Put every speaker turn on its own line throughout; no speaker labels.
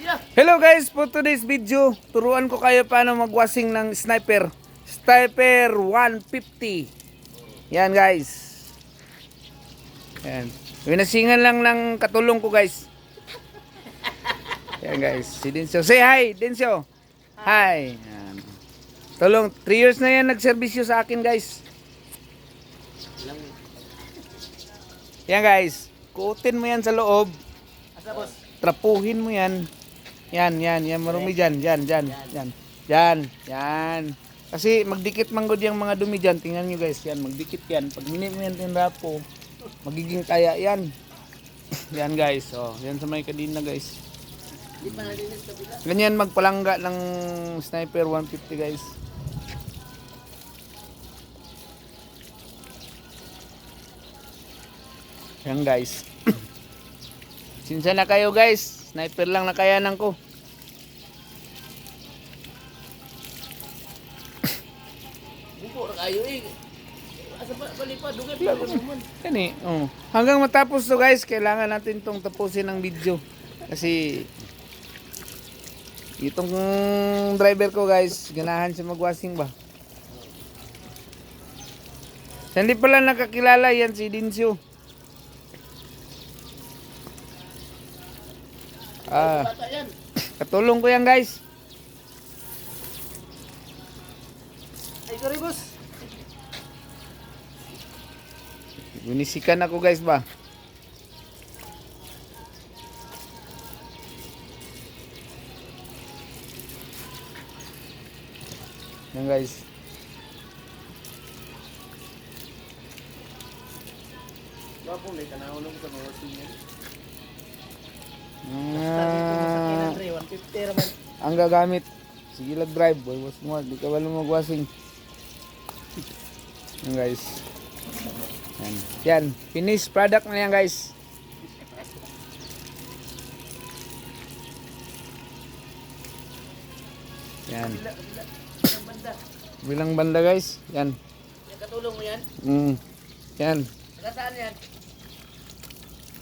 Hello guys, for today's video, turuan ko kayo paano magwasing ng sniper. Sniper 150. Yan guys. Yan. Winasingan lang ng katulong ko guys. Yan guys, si Densyo. Say hi, Densyo. Hi. Yan. Tulong, 3 years na yan nagserbisyo sa akin guys. Yan guys, kuutin mo yan sa loob. Trapuhin mo yan. Yan, marumi dyan. Yan. Kasi magdikit manggod yung mga dumi dyan. Tingnan nyo guys, yan, magdikit yan. Pag minit mo yan tinrapo, magiging kaya yan. Yan guys, oh, yan sa may kadina guys. Ganyan magpalangga ng sniper 150 guys. Yan guys. Sinsa na kayo guys, sniper lang nakayanan ko.
Buko ra kayo eh. Asa pa palipad dugay pa naman.
Kani, oh. Hanggang matapos to guys, kailangan natin tong tapusin ng video. Kasi itong driver ko guys, ganahan siya magwasing ba. Hindi pala nakakilala yan si Densyo. Katulong ko yan guys.
Ay sorry boss.
Binisikan ako guys ba. Yan guys.
Wapo may kanahulong sa mga sinya.
Ang gagamit, sige lag drive boy, was mo, di ka wala magwasing. Yan guys. Yan, finished product na yan guys. Yan. Bilang banda guys, yan.
Yung katulong mo yan?
Yan.
Saan yan?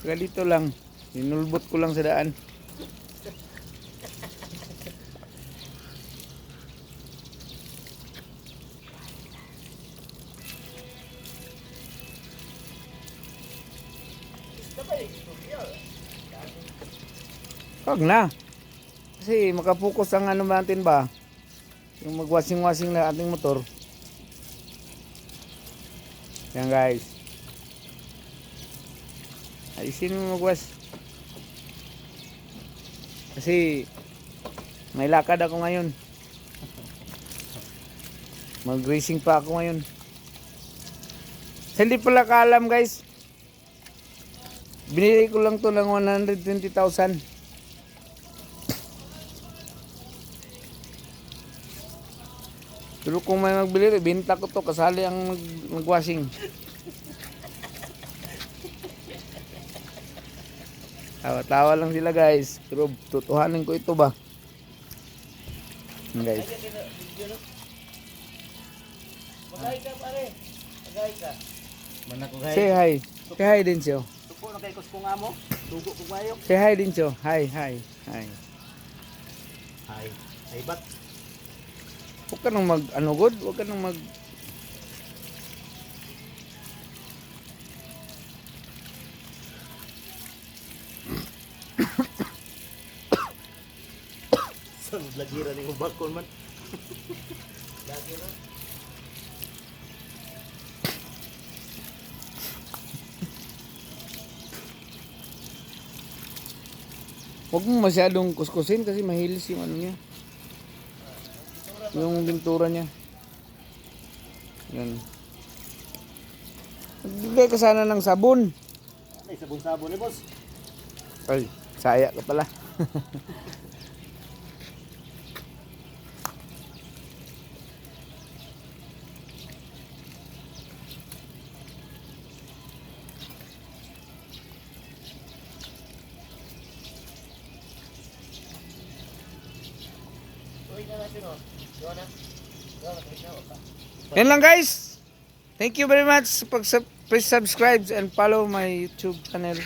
Kaya dito lang, inulbot ko lang sa daan. Wag na. Kasi makapokus ang ano natin ba? Yung magwasing-wasing na ating motor. Yan guys. Ayusin mo magwas. Kasi may lakad ako ngayon. Mag-racing pa ako ngayon. Hindi pala kaalam guys. Binili ko lang to ng 120,000. Pero kung may magbili, binta ko to, kasali ang magwashing. Tawa-tawa lang sila guys. Pero tutuhanin ko ito ba? Guys.
Magay ka pare. Magay ka. Mana ko gay.
Say hi. Say hi Densyo.
Tupo na kay kusko nga mo. Tugo ko kayo.
Say hi Densyo. Hi.
Ay bat.
Huwag ka nang mag ano good. Huwag ka nang mag
Lagira ning ubakon man. Lagira.
Huwag mo masyadong kuskusin kasi mahilis yung ano niya. Yung bintura niya. Yan. Magbigay ka sana ng sabon.
Ay sabon-sabon ni boss.
Ay, saya ka pala. Yan lang guys. Thank you very much. Please subscribe and follow my YouTube channel.